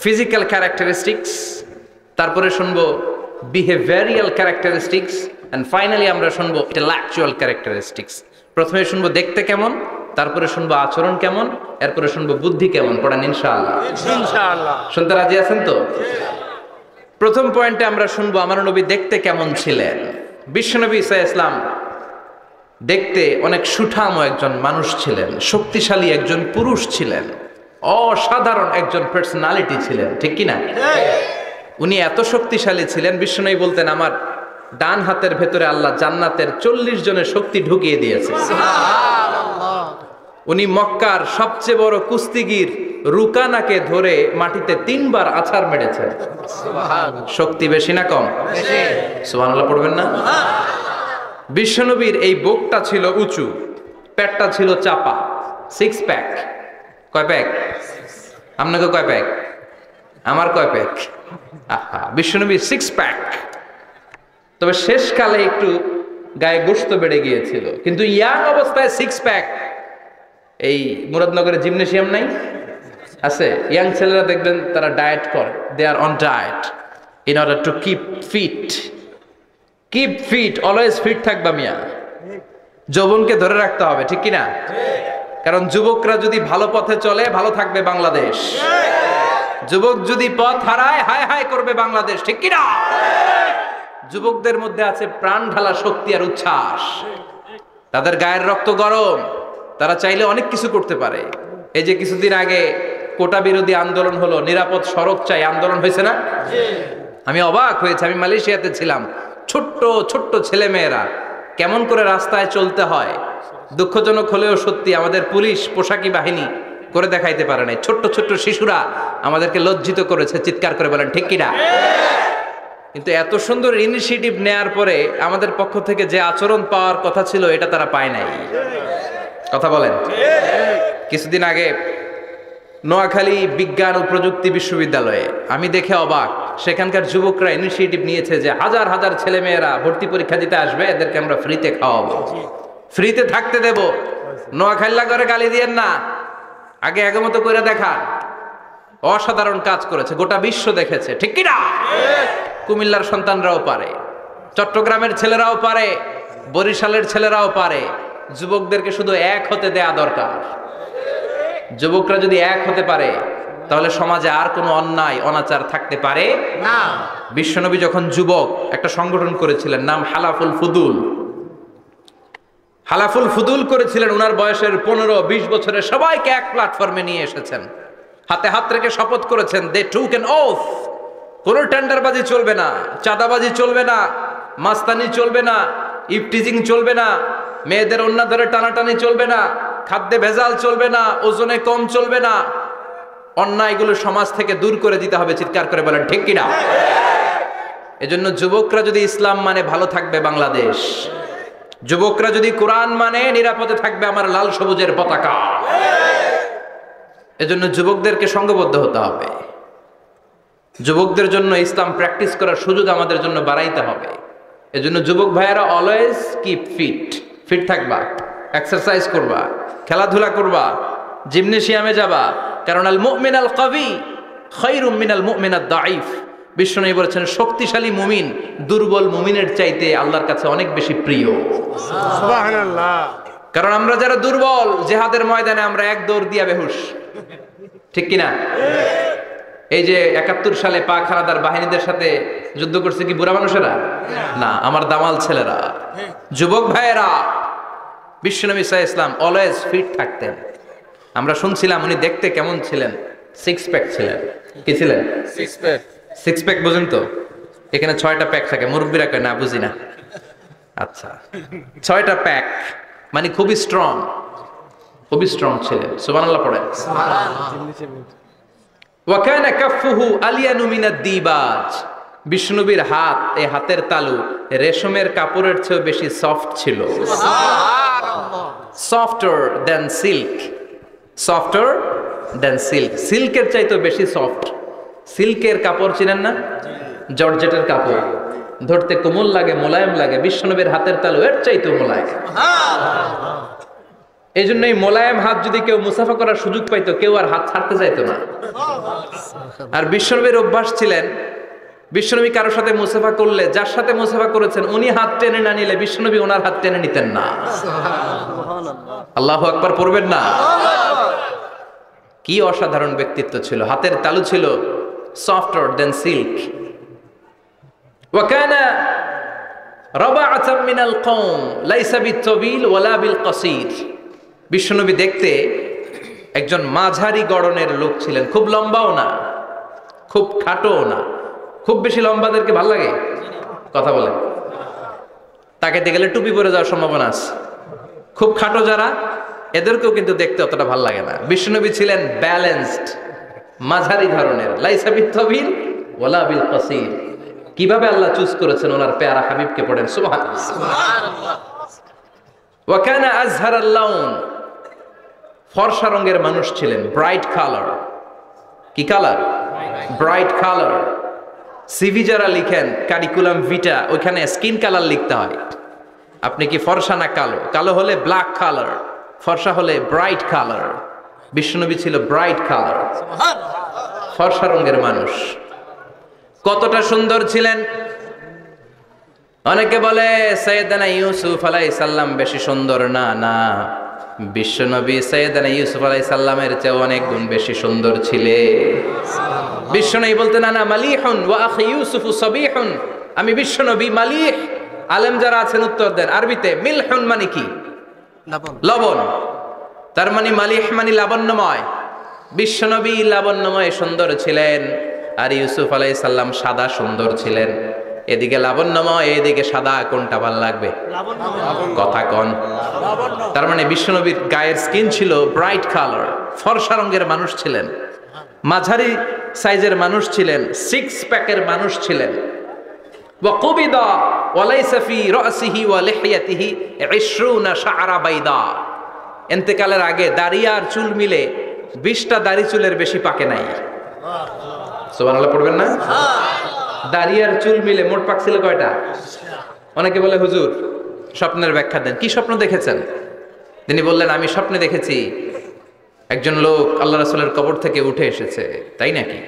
ফিজিক্যাল ক্যারেক্টারিস্টিক্স, তারপরে শুনবো বিহেভিয়ারিয়াল ক্যারেক্টারিস্টিক্স, এন্ড ফাইনালি আমরা শুনবো ইন্টেলেকচুয়াল ক্যারেক্টারিস্টিক্স। প্রথমে শুনবো দেখতে কেমন, তারপরে শুনবো আচরণ কেমন, এরপরে শুনবো বুদ্ধি কেমন। পড়েন ইনশাআল্লাহ। ইনশাআল্লাহ। শুনতে রাজি আছেন তো? প্রথম পয়েন্টে আমরা শুনবো আমার নবী দেখতে কেমন ছিলেন। বিশ্বনবী ঈসা ইসলাম দেখতে অনেক সুঠাম একজন মানুষ ছিলেন, শক্তিশালী একজন পুরুষ ছিলেন, অসাধারণ একজন পার্সোনালিটি ছিলেন, ঠিক কিনা? উনি এত শক্তিশালী ছিলেন, বিশ্বনবী বলতেন আমার ডান হাতের ভেতরে আল্লাহ জান্নাতের 40 জনের শক্তি ঢুকিয়ে দিয়েছে। উনি মক্কার সবচেয়ে বড় কুস্তিগির রুকানাকে ধরে মাটিতে 3 বার আছাড় মেরেছেন। শক্তি বেশি না কম? সুবহানাল্লাহ পড়বেন না? বিশ্বনবীর এই বুকটা ছিল উঁচু, পেটটা ছিল চাপা, 6 প্যাক। কয় প্যাক? আপনাকে কয় প্যাক? আমার কয় প্যাক? বিশ্বনবীর 6 প্যাক। তবে শেষকালে একটু গায়ে গোশত বেড়ে গিয়েছিল, কিন্তু ইয়াং অবস্থায় 6 প্যাক। এই মুরাদনগরে জিমনেশিয়াম নাই? আছে। ইয়াং ছেলেরা দেখবেন তারা ডায়েট করে, they are on diet in order to keep fit. Keep fit, always fit থাকবা মিয়া। যৌবনকে ধরে রাখতে হবে, ঠিক কিনা? কারণ যুবকরা যদি ভালো পথে চলে ভালো থাকবে বাংলাদেশ, যুবক যদি পথ হারায় হায় হায় করবে বাংলাদেশ, ঠিক কিনা? যুবকদের মধ্যে আছে প্রাণ ঢালা শক্তি আর উচ্ছ্বাস, তাদের গায়ের রক্ত গরম, তারা চাইলে অনেক কিছু করতে পারে। এই যে কিছুদিন আগে কোটা বিরোধী আন্দোলন হলো, নিরাপদ সড়ক চাই আন্দোলন হয়েছে না? আমি অবাক হয়েছে, আমি মালয়েশিয়াতে ছিলাম, ছোট্ট ছোট্ট ছেলে মেয়েরা কেমন করে রাস্তায় চলতে হয় দুঃখজনক হলেও সত্যি আমাদের পুলিশ পোশাকি বাহিনী করে দেখাইতে পারে নাই। ছোট্ট ছোট্ট শিশুরা আমাদেরকে লজ্জিত করেছে, চিৎকার করে বলেন ঠিক কিনা? কিন্তু এত সুন্দর ইনিশিয়েটিভ নেয়ার পরে আমাদের পক্ষ থেকে যে আচরণ পাওয়ার কথা ছিল এটা তারা পায় নাই। কথা বলেন। কিছুদিন আগে নোয়াখালী বিজ্ঞান ও প্রযুক্তি বিশ্ববিদ্যালয়ে আমি দেখে অবাক, সেখানকার যুবকরা ইনিশিয়েটিভ নিয়েছে যে হাজার হাজার ছেলে মেয়েরা ভর্তি পরীক্ষা দিতে আসবে, এদেরকে আমরা ফ্রিতে খাওয়াবো, ফ্রিতে থাকতে দেব। নোয়াখালী করে গালি দিয়েন না, আগে আগমত করে দেখান। অসাধারণ কাজ করেছে, গোটা বিশ্ব দেখেছে, ঠিক কিনা? কুমিল্লার সন্তানরাও পারে, চট্টগ্রামের ছেলেরাও পারে, বরিশালের ছেলেরাও পারে। যুবকদেরকে শুধু এক হতে দেয়া দরকার। যুবকরা যদি এক হতে পারে তাহলে সমাজে আর কোনো অন্যায় অনাচার থাকতে পারে না। বিশ্বনবী যখন যুবক একটা সংগঠন করেছিলেন, নাম হালাফুল ফুদুল। হালাফুল ফুদুল করেছিলেন, ওনার বয়সের 15-20 বছরের সবাইকে এক প্ল্যাটফর্মে নিয়ে এসেছেন, হাতে হাত রেখে শপথ করেছেন, দে টুক অ্যান ওথ, কোনো টেন্ডারবাজি চলবে না, চাঁদাবাজি চলবে না, মাস্তানি চলবে না, ইফটিজিং চলবে না, মেয়েদের ওন্না ধরে টানাটানি চলবে না, খাদ্যে ভেজাল চলবে না, ওজনে কম চলবে না, অন্যায়গুলো সমাজ থেকে দূর করে দিতে হবে। চিৎকার করে বলেন ঠিক কিনা? এজন্য যুবকরা যদি ইসলাম মানে ভালো থাকবে বাংলাদেশ, যুবকরা যদি কোরআন মানে নিরাপদে থাকবে আমার লাল সবুজের পতাকা। এজন্য যুবকদেরকে সংঘবদ্ধ হতে হবে, যুবকদের জন্য ইসলাম প্র্যাকটিস করার সুযোগ আমাদের জন্য বাড়াইতে হবে। এজন্য যুবক ভাইয়েরা অলওয়েজ কিপ ফিট, ফিট থাকবা, এক্সারসাইজ করবা, খেলাধুলা করবা, জিমনেশিয়ামে যাবা। কারণ আল মুমিন আল কবি খায়রুম মিনাল মুমিন আদ দাঈফ। বিশ্বনবী বলেছেন শক্তিশালী মুমিন দুর্বল মুমিনের চাইতে আল্লাহর কাছে অনেক বেশি প্রিয়। সুবহানাল্লাহ। কারণ আমরা যারা দুর্বল জিহাদের ময়দানে আমরা এক দৌড় দিয়া বেহুশ, ঠিক কিনা? এই যে 71 সালে পাক হানাদার বাহিনীদের সাথে যুদ্ধ করছে কি বুড়া মানুষেরা? না, আমার দামাল ছেলেরা, যুবক ভাইয়েরা। বিশ্বনবী সাল্লাল্লাহু আলাইহি ওয়াসাল্লাম অলওয়েজ ফিট থাকতেন। আমরা শুনছিলাম উনি দেখতে কেমন ছিলেন? 6 প্যাক ছিলেন। কি ছিলেন? 6 প্যাক বুঝেন তো? এখানে 6টা প্যাক থাকে, মুরব্বীরা কয় না বুঝি না। আচ্ছা, 6টা প্যাক মানে খুবই স্ট্রং, খুবই স্ট্রং ছিলেন। সুবহানাল্লাহ পড়েন। ওয়া কানা কাফফুহু আলিয়ানু মিনাদ দিবাজ। বিষ্ণুবীর হাত, এই হাতের তালু রেশমের কাপড়ের চেয়ে বেশি সফট ছিল। সুবহানাল্লাহ। Softer than silk, softer than silk. সিল্কের চাইতে বেশি সফট। সিল্কের কাপড় চিনেন না? জর্জেটের কাপড় ধরতে কোমল লাগে, মোলায়েম লাগে। বিষ্ণুবীর হাতের তালু এর চাইতে মোলায়েম। এই জন্য এই মোলায়েম হাত যদি কেউ মুসাফা করার সুযোগ পাইতো, কেউ আর হাত ছাড়তে চাইতো না। আর বিশ্বনবীর অভ্যাস ছিলেন, বিশ্বনবী কারোর সাথে মুসাফা করলে, যার সাথে মুসাফা করেছেন উনি হাত টেনে না নিলে বিশ্বনবী ওনার হাত টেনে নিতেন না। আল্লাহু আকবার পড়বেন না? কি অসাধারণ ব্যক্তিত্ব ছিল। হাতের তালু ছিল সফটার দেন সিল্ক। ওয়া কানা রাবাআতাম মিনাল কওম লাইসা বিত-তাবিল ওয়ালা বিল কাসীর। বিশ্বনবী দেখতে একজন মাঝারি গড়নের লোক ছিলেন, খুব লম্বাও না, খুব খাটোও না। খুব বেশি লম্বাদেরকে ভাল লাগে? কথা বলেন। তাকাইতে গেলে টুপি পরে যাওয়ার সম্ভাবনা আছে। খুব খাটো যারা, এদেরকেও কিন্তু দেখতে অতটা ভাল লাগে না। বিশ্বনবী ছিলেন ব্যালেন্সড, মাঝারি ধরনের। লাইসা বিত-তাবিল ওয়ালা বিল কাসীর। কিভাবে আল্লাহ চুজ করেছেন ওনার পেয়ারা হাবিবকে, পড়েন সুবহানাল্লাহ। ওয়া কানা আযহারাল লাউন। ফর্সা রঙের মানুষ ছিলেন, ব্রাইট কালার। কি কালার? Bright colour. সিভি যারা লিখেন কারিকুলাম ভিটা, ওইখানে স্কিন কালার লিখতে হয়। আপনি কি ফর্সা না কালো? কালো হলে ব্ল্যাক কালার, ফর্সা হলে ব্রাইট কালার। বিশ্বনবী ছিল ব্রাইট কালার, ফর্সা রঙের মানুষ। কতটা সুন্দর ছিলেন! অনেকে বলে সাইয়েদনা ইউসুফ আলাইহিস সালাম বেশি সুন্দর। না না, বিশ্বনবী সাইয়েদনা ইউসুফ আলাইহিস সালামের চেয়ে অনেক গুণ বেশি সুন্দর ছিলেন। বিশ্বনবী বলতেন আনা মালিহুন ওয়া আখি ইউসুফ সাবিহুন। আমি বিশ্বনবী মালিহ। আলেম যারা আছেন উত্তর দেন আরবিতে। মিলহুন মানে কি? লবণ। তার মানে মালিহ মানে লাবণ্যময়। বিশ্বনবী লাবণ্যময় সুন্দর ছিলেন, আর ইউসুফ আলাইহিস সালাম সাদা সুন্দর ছিলেন। এদিকে লাবণ্যময়, এদিকে সাদা, কোনটা ভাল লাগবে? কথা কন। তার মানে বিশ্বনবীর গায়ের স্কিন ছিল ব্রাইট কালার, ফর্সা রঙের মানুষ ছিলেন, মাঝারি সাইজের মানুষ ছিলেন, 6 প্যাকের মানুষ ছিলেন। ওয়া কুবিদা ওয়া লাইসা ফি রাসিহি ওয়া লিহিয়াতিহি 20 শাআরা বাইদা। ইন্তেকালের আগে দাড়ি আর চুল মিলে 20টা দাড়ি চুলের বেশি পাকে নাই। সুবহানাল্লাহ পড়বেন না? দাড়ি আর চুল মিলে মোট পাকছিল কয়টা? অনেকে বলে হুজুর স্বপ্নের ব্যাখ্যা দেন। কি স্বপ্ন দেখেছেন? তিনি বললেন আমি স্বপ্নে দেখেছি একজন লোক আল্লাহ রাসূলের কবর থেকে উঠে এসেছে। তাই নাকি?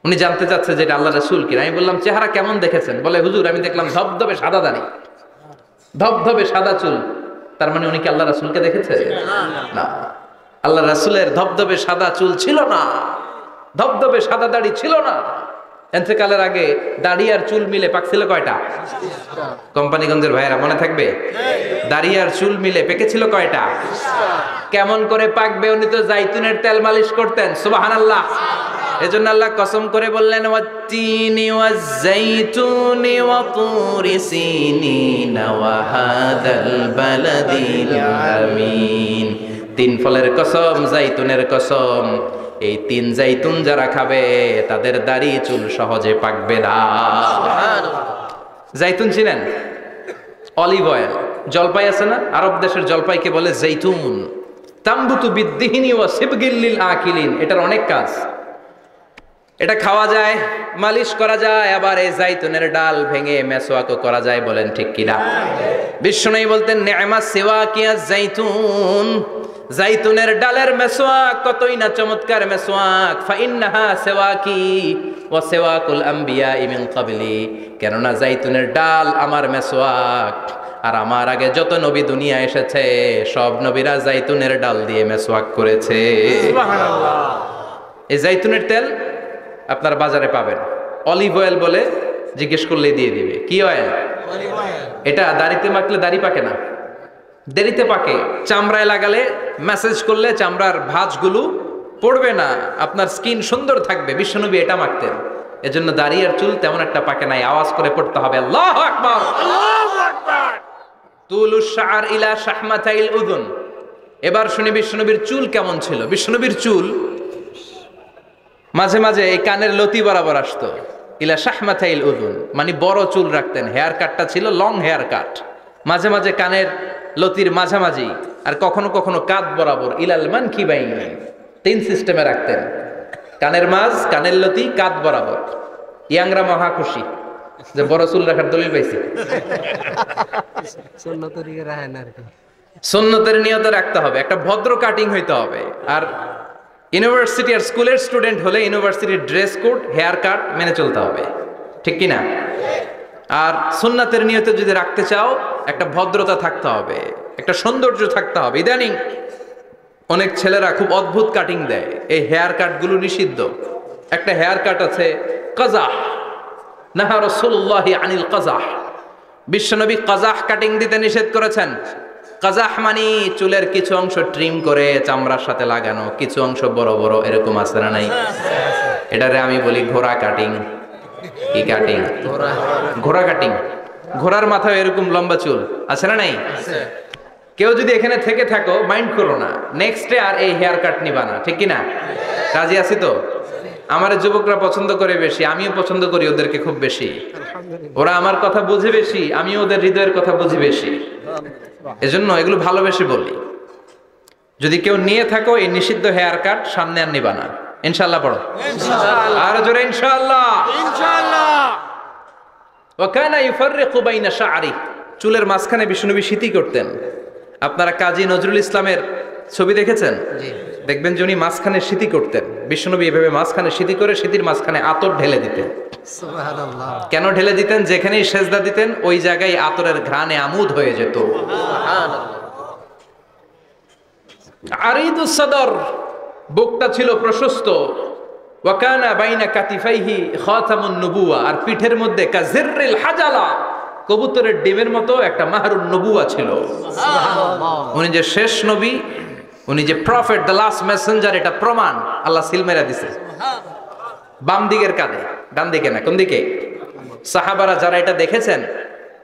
উনি জানতে চাচ্ছে যে এটা আল্লাহ রাসূল কিনা। আমি বললাম চেহারা কেমন দেখেছেন? বলে হুজুর আমি দেখলাম ধবধবে সাদা দাড়ি, ধবধবে সাদা চুল। তার মানে উনি কি আল্লাহ রাসূলকে দেখেছে? না, আল্লাহ রাসূলের ধবধবে সাদা চুল ছিল না, ধবধবে সাদা দাড়ি ছিল না। ইন্তেকালের আগে দাড়ি আর চুল মিলে পাকছিল কয়টা? কোম্পানিগঞ্জের ভাইয়েরা মনে থাকবে? দাড়ি আর চুল মিলে পেকেছিল কয়টা? কেমন করে পাকবে? উনি তো জাইতুনের তেল মালিশ করতেন। সুবহানাল্লাহ। এজন্য আল্লাহ কসম করে বললেন ওয়াত্তিনি ওয়াজ-জাইতুনি ওয়া তুরি সিনিন ওয়া হাদাল বালাদিল আমিন। 3 ফলের কসম, জাইতুনের কসম। এই 3 জাইতুন যারা খাবে তাদের দাড়ি চুল সহজে পাকবে না। জাইতুন ছিলেন? Olive oil. জলপাই আছে না? আরব দেশের জলপাইকে বলে জাইতুন। তামবুতু বিদ্দিহিনি ওয়া সিবগিল লিল আকিলিন। এটার অনেক কাজ। এটা খাওয়া যায়, মালিশ করা যায়, আবার এই জাইতুনের ডাল ভেঙে মেসওয়াকও করা যায়। বলেন ঠিক কিনা? বিশ্বনবী বলতেন নি'মা সিওয়াকিয়া জাইতুন। জাইতুনের ডালের মেসওয়াক কতই না চমৎকার মেসওয়াক। ফাইন্নাহা সিওয়াকি ওয়া সিওয়াকুল আমবিয়া মিন ক্বাবলি। কেননা জাইতুনের ডাল আমার মেসওয়াক, আর আমার আগে যত নবী দুনিয়া এসেছে সব নবীরা জাইতুনের ডাল দিয়ে মেসওয়াক করেছে। এই জাইতুনের তেল আপনার বাজারে পাবেন, অলিভ অয়েল বলে জিজ্ঞেস করলে দিয়ে দিবে। কি অয়েল? এটা দাড়িতে মাখলে দাড়ি পাকে না, দেরিতে পাকে। চামড়ায় লাগালে ম্যাসেজ করলে চামড়ার ভাঁজগুলো পড়বে না, আপনার স্কিন সুন্দর থাকবে। বিশ্বনবী এটা মাখতেন, এজন্য দাড়ি আর চুল তেমন একটা পাকে নাই। আওয়াজ করে পড়তে হবে আল্লাহু আকবার, আল্লাহু আকবার। তুলুশ শাআর ইলা শাহমাতাইল উযুন। এবার শুনি বিশ্বনবীর চুল কেমন ছিল। বিশ্বনবীর চুল মাঝে মাঝে এই কানের লতি বরাবর আসতো। ইলা শাহমাতাইল উযুন মানে বড় চুল রাখতেন। হেয়ার কাটটা ছিল লং হেয়ার কাট, মাঝে মাঝে কানের লতির মাঝামাঝি, আর কখনো কখনো কাঁধ বরাবর। ইলাল মানকিবাইন, তিন সিস্টেমে রাখতেন। কানের মাঝ, কানের লতি, কাঁধ বরাবর। ইয়াংরা মহা খুশি যে বড় চুল রাখার দলিল পাইছি। সুন্নতের নিয়তে রাখতে হবে, একটা ভদ্র কাটিং হইতে হবে। আর ইউনিভার্সিটি আর স্কুলের স্টুডেন্ট হলে ইউনিভার্সিটির ড্রেস কোড, হেয়ার কাট মেনে চলতে হবে, ঠিক কিনা? আর সুন্নাতের নিয়তে যদি রাখতে চাও একটা ভদ্রতা থাকতে হবে, একটা সৌন্দর্য থাকতে হবে। ইদানিং অনেক ছেলেরা খুব অদ্ভুত কাটিং দেয়, এই হেয়ার কাটগুলো নিষিদ্ধ। একটা হেয়ার কাট আছে কাজাহ, নাহা রাসূলুল্লাহি আনিল কাজাহ। বিশ্বনবী কাজাহ কাটিং দিতে নিষেধ করেছেন। কাজাহ মানে চুলের কিছু অংশ ট্রিম করে চামড়ার সাথে লাগানো, কিছু অংশ বড় বড়, এরকম আছে না নাই? এটারে আমি বলি ঘোড়া কাটিং। কি কাটিং? ঘোড়া কাটিং। ঘোড়ার মাথায় এরকম লম্বা চুল আছে না নাই? কেউ যদি এখানে থেকে থাকো মাইন্ড করো না, নেক্সট ডে আর এই হেয়ার কাট নিবা না, ঠিক কিনা? রাজি আছি তো? আমার যুবকরা পছন্দ করে বেশি, আমিও পছন্দ করি ওদেরকে খুব বেশি। ওরা আমার কথা বুঝে বেশি, আমিও ওদের হৃদয়ের কথা বুঝি বেশি, এজন্য এগুলো ভালোবেসে বলি। যদি কেউ নিয়ে থাকো এই নিষিদ্ধ হেয়ার কাট, সামনে আর নিবা না। ইনশাআল্লাহ পড়ো, আর জোরে ইনশাআল্লাহ। ওয়া কানা ইউফাররিকু বাইনা শা'রি। চুলের মাঝখানে বিশ্বনবী সিঁথি করতেন। আপনারা কাজী নজরুল ইসলামের ছবি দেখেছেন? দেখবেন যে উনি মাঝখানে সিঁথি করতেন। বিশ্বনবী এভাবে মাঝখানে সিঁথি করে সিঁথির মাঝখানে আতর ঢেলে দিতেন। সুবহানাল্লাহ। কেন ঢেলে দিতেন? যেখানেই সেজদা দিতেন ওই জায়গায় আতরের ঘ্রাণে আমোদ হয়ে যেত। সুবহানাল্লাহ। আরিদুস সাদর, বুকটা ছিল প্রশস্ত। ওয়া কানা বাইনা কাতিফাইহি খাতামুন নবুওয়া, আর পিঠের মধ্যে কাজিররিল হাজালা, কবুতরের ডিমের মতো একটা মাহরুন নবুওয়া ছিল। সুবহানাল্লাহ। উনি যে শেষ নবী, উনি যে প্রফেট, দ্য লাস্ট মেসেঞ্জার, এটা প্রমাণ আল্লাহ সিল মেরা দিছে। বাম দিকের কাঁধে, ডান দিকে না। কোন দিকে? সাহাবারা যারা এটা দেখেছেন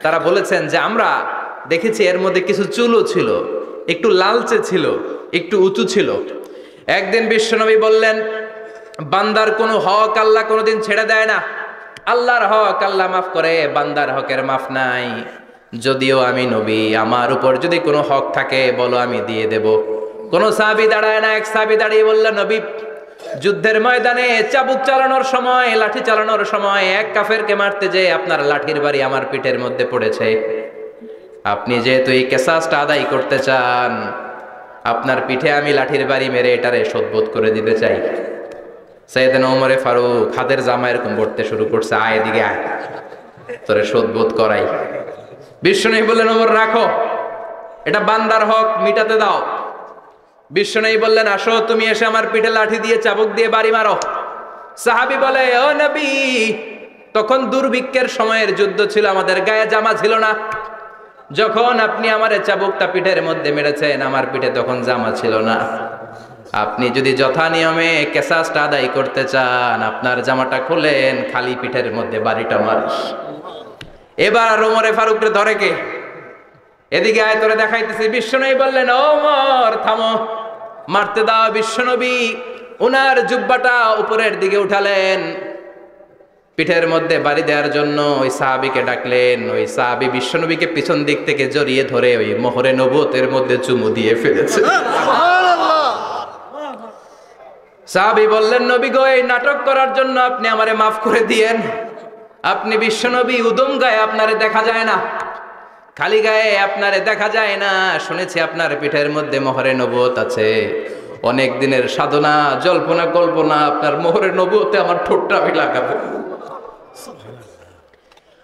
তারা বলেছেন যে আমরা দেখেছি এর মধ্যে কিছু চুলও ছিল, একটু লালচে ছিল, একটু উঁচু ছিল। একদিন বিশ্বনবী বললেন, বান্দার কোনো হক আল্লাহ কোনোদিন ছেড়ে দেয় না। আল্লাহর হক আল্লাহ মাফ করে, বান্দার হকের মাফ নাই। যদিও আমি নবী, আমার উপর যদি কোনো হক থাকে বলো, আমি দিয়ে দেব। কোন সাহাবী দাঁড়ায় না। এক সাহাবী দাঁড়িয়ে বললেন, নবী, যুদ্ধের ময়দানে চাবুক চালানোর সময়, লাঠি চালানোর সময় এক কাফেরকে মারতে যে আপনার লাঠির বাড়ি আমার পিঠের মধ্যে পড়েছে। আপনি যেহেতু এই কেসাসটা আদায় করতে চান, আপনার পিঠে আমি লাঠির বাড়ি মেরে এটারে শোধবোধ করে দিতে চাই। সাইয়েদনা ওমরে ফারুক হাতের জামা এরকম পড়তে শুরু করছে, আয় এদিকে আয়, তোরে শোধবোধ করাই। বিশ্বনবী বললেন, ওমর রাখো, এটা বান্দার হক, মিটাতে দাও। বিশ্বনবী বললেন, আসো তুমি এসে আমার পিঠে লাঠি দিয়ে চাবুক দিয়ে বাড়ি মারো। সাহাবী বলে, ও নবী, তখন দুর্ভিক্ষের সময়ের যুদ্ধ ছিল, আমাদের গায়ে জামা ছিল না। যখন আপনি আমার চাবুকটা পিঠের মধ্যে মেরেছেন, আমার পিঠে তখন জামা ছিল না। আপনি যদি যথা নিয়মে কেসাসটা আদায় করতে চান, আপনার জামাটা খুলেন, খালি পিঠের মধ্যে বাড়িটা মারিস। এবার ওমরে ফারুককে ধরে কে? এদিকে আয়, তোরে দেখাইতেছি। বিশ্বনবী বললেন, ওমর থামো, মারতে দাও। বিশ্বনবী উনার জুব্বাটা উপরের দিকে উঠালেন, পিঠের মধ্যে বাড়ি দেওয়ার জন্য ওই সাহাবীকে ডাকলেন। ওই সাহাবী বিশ্বনবীকে পিছন দিক থেকে জড়িয়ে ধরে ওই মোহরে নবুয়তের মধ্যে চুমু দিয়ে ফেলেছে। সাহাবী বললেন, নবী গো, এই নাটক করার জন্য আপনি আমারে মাফ করে দিয়েন। আপনি বিশ্বনবী, উদম গায়ে আপনারে দেখা যায় না, খালি গায়ে আপনারে দেখা যায় না। শুনেছি আপনার পিঠের মধ্যে মোহরে নবুয়ত আছে। অনেক দিনের সাধনা, জল্পনা কল্পনা, আপনার মোহরে নবুয়তে আমার ঠোঁটটা আমি লাগাবো।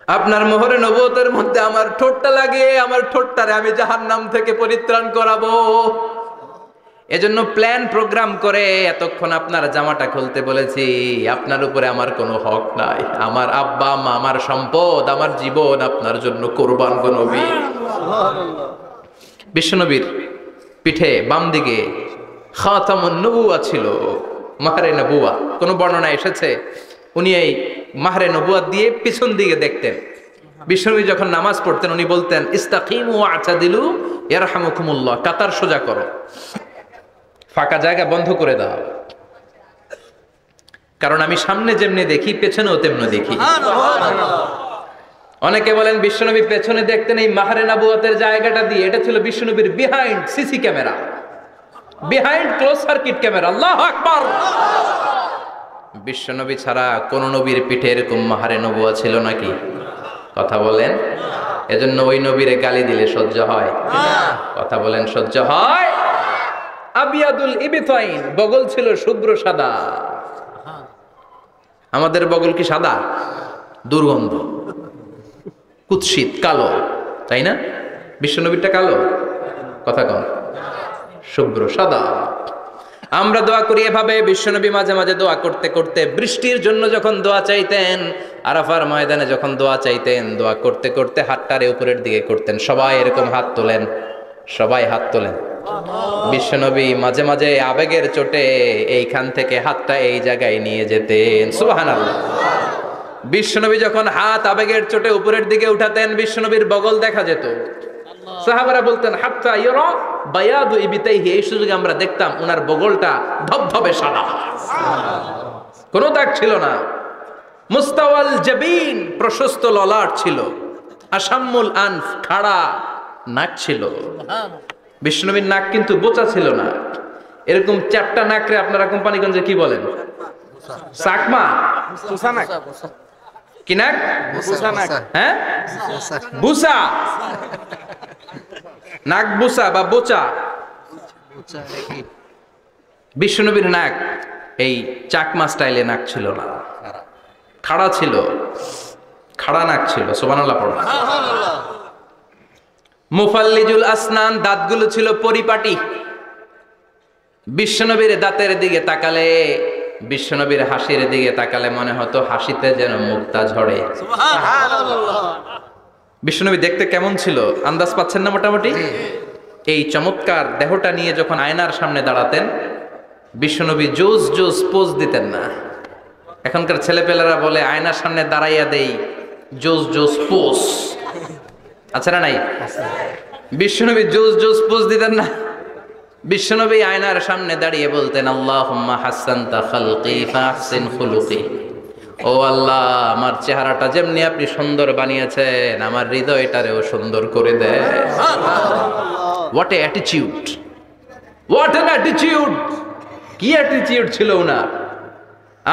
আপনার মোহরে নবুয়তের মধ্যে আমার ঠোঁটটা লাগিয়ে আমার ঠোঁটটারে আমি জাহান্নাম থেকে পরিত্রাণ করাবো। এজন্য প্ল্যান প্রোগ্রাম করে এতক্ষণ আপনার জামাটা খুলতে বলেছি। আপনার উপরে আমার কোনো হক নাই। আমার আব্বা মা, আমার সম্পদ, আমার জীবন আপনার জন্য কোরবান গো নবী। বিশ্বনবীর পিঠে বাম দিকে খাতামুন নবুয়া ছিল, মাহরে নবুয়া। কোন বর্ণনা এসেছে উনি এই মাহরে নবুয়া দিয়ে পিছন দিকে দেখতেন। বিশ্বনবী যখন নামাজ পড়তেন উনি বলতেন ইস্তাকিমু ওয়া'তাদিলু ইয়ারহামুকুমুল্লাহ, কাতার সোজা করো, ফাঁকা জায়গা বন্ধ করে দাও, কারণ আমি সামনে যেমনি দেখি পেছনেও তেমনি দেখি। অনেকে বলেন বিশ্বনবী পেছনে দেখতেন এই মাহরে নবুয়াতের জায়গাটা দিয়ে। এটা ছিল বিশ্বনবীর behind CC camera, behind close circuit camera. আল্লাহু আকবার। বিশ্বনবী ছাড়া কোন নবীর পিঠে এরকম মাহরে নবুয়া ছিল নাকি? কথা বলেন। এজন্য ওই নবীরে গালি দিলে সহ্য হয়? কথা বলেন, সহ্য হয়? আবিয়াদুল ইবতাইন, বগল ছিল শুভ্র সাদা। আমাদের বগল কি সাদা? দুর্গন্ধ, কুৎসিত, কালো, তাই না? বিশ্বনবীরটা কালো? কথা কন। শুভ্র সাদা। আমরা দোয়া করি এভাবে। বিশ্বনবী মাঝে মাঝে দোয়া করতে করতে বৃষ্টির জন্য যখন দোয়া চাইতেন, আরাফার ময়দানে যখন দোয়া চাইতেন, দোয়া করতে করতে হাতটারে উপরের দিকে করতেন। সবাই এরকম হাত তোলেন, সবাই হাত তোলেন। বিশ্বনবী মাঝে মাঝে আবেগের চোটে এইখান থেকে হাতটা এই জায়গায় নিয়ে যেতেন। সুবহানাল্লাহ। বিশ্বনবী যখন হাত আবেগের চোটে উপরের দিকে উঠাতেন, বিশ্বনবীর বগল দেখা যেত। সাহাবারা বলতেন হাত্তা ইয়ারা বায়াদু ইবতাইহি, এই সুযোগে আমরা দেখতাম ওনার বগলটা ধবধবে সাদা, কোনো দাগ ছিল না। মুস্তাওয়াল জাবিন, প্রশস্ত ললাট ছিল। আসাম্মুল আনফ, খাড়া নাক ছিল। বিশ্বনবীর নাক কিন্তু বোচা ছিল না। এরকম চারটা নাকরে আপনারা কোম্পানিগঞ্জে কি বলেন? চাকমা? কি নাক? হ্যাঁ, বুসা। নাক বুসা বা বোচা। বিশ্বনবীর নাক এই চাকমা স্টাইলে নাক ছিল না, খাড়া ছিল, খাড়া নাক ছিল। সুবহানাল্লাহ পড়ো। মুফাল্লিজুল আসনান, দাঁতগুলো ছিল পরিপাটি। বিশ্বনবীর দাঁতের দিকে তাকালে, বিশ্বনবীর হাসির দিকে তাকালে মনে হতো হাসিতে যেন মুক্তা ঝরে। বিশ্বনবী দেখতে কেমন ছিল আন্দাজ পাচ্ছেন না মোটামুটি? এই চমৎকার দেহটা নিয়ে যখন আয়নার সামনে দাঁড়াতেন, বিশ্বনবী জোস জোস পোজ দিতেন না। এখনকার ছেলেপেলেরা বলে আয়নার সামনে দাঁড়াইয়া দেই জোস জোস পোজ, আচ্ছা না নাই? বিশ্বনবী জোস জোস পোজ দিতেন না। বিশ্বনবী আয়নার সামনে দাঁড়িয়ে বলতেন আল্লাহুম্মা হাসানতা খালকি ফাহসিন খুলুকি, ও আল্লাহ আমার চেহারাটা যেমনি আপনি সুন্দর বানিয়েছেন আমার হৃদয়টারেও সুন্দর করে দেন। What a attitude, what an attitude! কি অ্যাটিটিউড ছিল ওনার!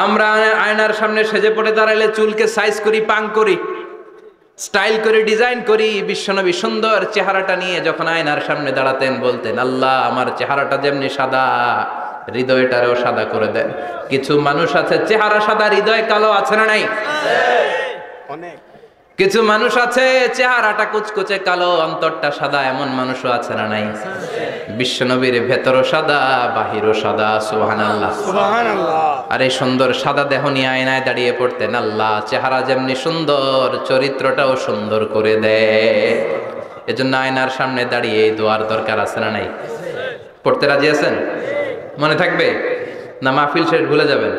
আমরা আয়নার সামনে সেজে পড়ে দাঁড়াইলে চুলকে সাইজ করি, পাং করি, স্টাইল করে ডিজাইন করি। বিশ্বনবী সুন্দর চেহারাটা নিয়ে যখন আয়নার সামনে দাঁড়াতেন বলতেন আল্লাহ আমার চেহারাটা যেমনি সাদা হৃদয়টারেও সাদা করে দেন। কিছু মানুষ আছে চেহারা সাদা হৃদয় কালো, আছে না নাই? কিছু মানুষ আছে চেহারাটা কুচকুচে কালো অন্তরটা সাদা, এমন মানুষও আছে না নাই? বিশ্বনবীর ভেতরও সাদা বাহিরও সাদা। সুবহানাল্লাহ, সুবহানাল্লাহ। আর এই সুন্দর সাদা দেহ নিয়ে আয়নায় দাঁড়িয়ে পড়তেন আল্লাহ চেহারা যেমনি সুন্দর চরিত্রটাও সুন্দর করে দেয়। এজন্য আয়নার সামনে দাঁড়িয়ে এই দোয়ার দরকার আছে না নাই? পড়তে রাজি আছেন? মনে থাকবে না মাহফিল শেষ ভুলে যাবেন?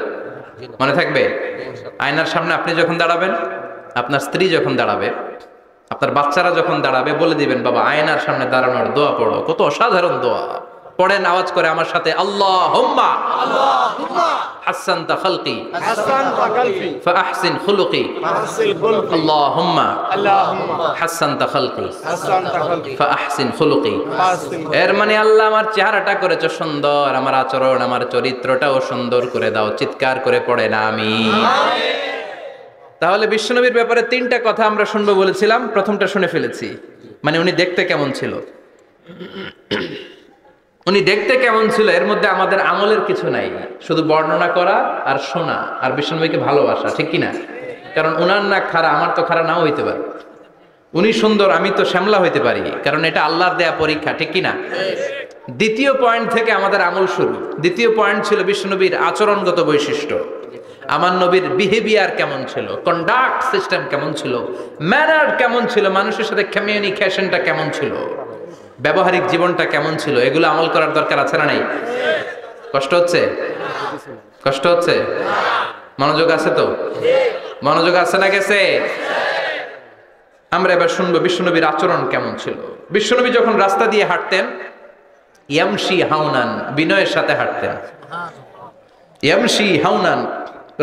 মনে থাকবে? আয়নার সামনে আপনি যখন দাঁড়াবেন, আপনার স্ত্রী যখন দাঁড়াবে, আপনার বাচ্চারা যখন দাঁড়াবে, বলে দিবেন বাবা আয়নার সামনে দাঁড়ানোর দোয়া পড়ো। কত অসাধারণ দোয়া! পড়েন আওয়াজ করে আমার সাথে, আল্লাহুম্মা হাসানতা খালকি ফাহসিন খুলুকি, আল্লাহুম্মা হাসানতা খালকি ফাহসিন খুলুকি। এর মানে আল্লাহ আমার চেহারাটা করেছো সুন্দর, আমার আচরণ আমার চরিত্রটাও সুন্দর করে দাও। চিৎকার করে পড়েন আমিন। তাহলে বিশ্বনবীর ব্যাপারে তিনটা কথা আমরা শুনবো বলেছিলাম, প্রথমটা শুনে ফেলেছি। মানে উনি দেখতে কেমন ছিল, উনি দেখতে কেমন ছিল এর মধ্যে আমাদের আমলের কিছু নাই, শুধু বর্ণনা করা আর শোনা আর বিশ্বনবীকে ভালোবাসা, ঠিক কিনা? কারণ উনার নাক খাড়া, আমার তো খাড়া নাও হইতে পারে। উনি সুন্দর, আমি তো শ্যামলা হইতে পারি, কারণ এটা আল্লাহর দেয়া পরীক্ষা, ঠিক কিনা? দ্বিতীয় পয়েন্ট থেকে আমাদের আমল শুরু। দ্বিতীয় পয়েন্ট ছিল বিশ্বনবীর আচরণগত বৈশিষ্ট্য। আমার নবীর বিহেভিয়ার কেমন ছিল, কন্ডাক্ট সিস্টেম কেমন ছিল, ম্যানার কেমন ছিল, মানুষের সাথে কমিউনিকেশনটা কেমন ছিল, ব্যবহারিক জীবনটা কেমন ছিল, এগুলো আমল করার দরকার আছে না নাই? কষ্ট হচ্ছে? কষ্ট হচ্ছে? মনোযোগ আছে তো? মনোযোগ আছে না গেছে? আমরা এবার শুনবো বিশ্বনবীর আচরণ কেমন ছিল। বিশ্বনবী যখন রাস্তা দিয়ে হাঁটতেন, ইয়ামশি হাউনান, বিনয়ের সাথে হাঁটতেন। ইয়ামশি হাউনান,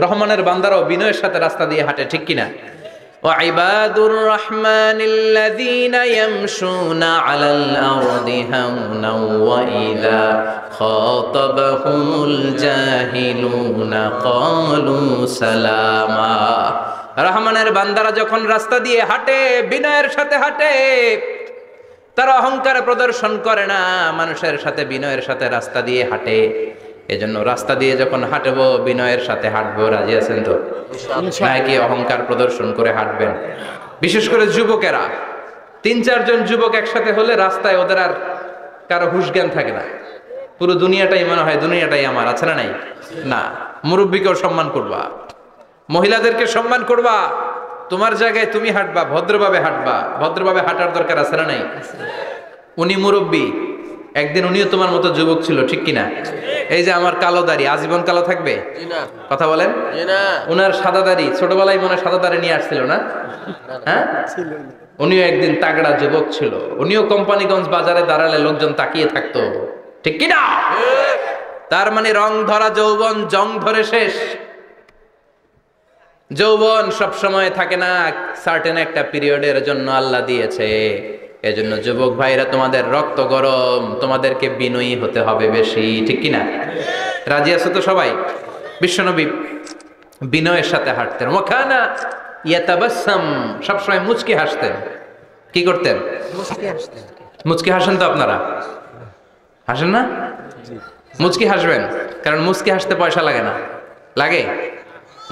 রহমানের বান্দারাও বিনয়ের সাথে রাস্তা দিয়ে হাঁটে, ঠিক কিনা? ওয়াইবাদুর রহমানিল্লাযীনা ইয়ামশুনা আলাল আরদি হাওনাও ওয়া ইযা খাতাবাহুমুল জাহিলুনা ক্বালু সালামা। রহমানের বান্দারা যখন রাস্তা দিয়ে হাঁটে, বিনয়ের সাথে হাঁটে, তারা অহংকার প্রদর্শন করে না, মানুষের সাথে বিনয়ের সাথে রাস্তা দিয়ে হাঁটে। এজন্য রাস্তা দিয়ে যখন হাঁটবো, বিনয়ের সাথে হাঁটবো। রাজি আছেন তো? নাকি অহংকার প্রদর্শন করে হাঁটবেন? বিশেষ করে যুবকেরা, 3-4 জন যুবক একসাথে হলে রাস্তায় ওদের আর কারো হুঁশ জ্ঞান থাকে না। পুরো দুনিয়াটাই মনে হয় দুনিয়াটাই আমার, আছে না নাই? না, মুরব্বীকেও সম্মান করবা, মহিলাদেরকে সম্মান করবা, তোমার জায়গায় তুমি হাঁটবা, ভদ্রভাবে হাঁটবা। ভদ্রভাবে হাঁটার দরকার আছে না নাই? উনি মুরব্বী, একদিন উনিও তোমার মতো যুবক ছিল, ঠিক কিনা? এই যে আমার কালো দাড়ি, আজীবন কালো থাকবে? কথা বলেন। উনার সাদা দাড়ি, ছোটবেলায় মনে সাদা দাড়ি নিয়ে আসছিল না? হ্যাঁ, উনিও একদিন তাগড়া যুবক ছিল। উনিও কোম্পানিগঞ্জ বাজারে দাঁড়ালে লোকজন তাকিয়ে থাকতো, ঠিক কিনা? তার মানে রং ধরা যৌবন জং ধরে শেষ। যৌবন সব সময় থাকে না, সার্টেন একটা পিরিয়ডের জন্য আল্লাহ দিয়েছে। এজন্য যুবক ভাইরা, তোমাদের রক্ত গরম, তোমাদেরকে বিনয়ী হতে হবে বেশি, ঠিক কিনা? রাজি আছো তো সবাই? বিশ্বনবী বিনয়ের সাথে হাঁটতেন। ওয়াকানা ইয়াতাবাসসাম, সবসময় মুচকি হাসতেন। কি করতেন? মুচকি হাসেন তো আপনারা? হাসেন না? মুচকি হাসবেন, কারণ মুচকি হাসতে পয়সা লাগে না। লাগে?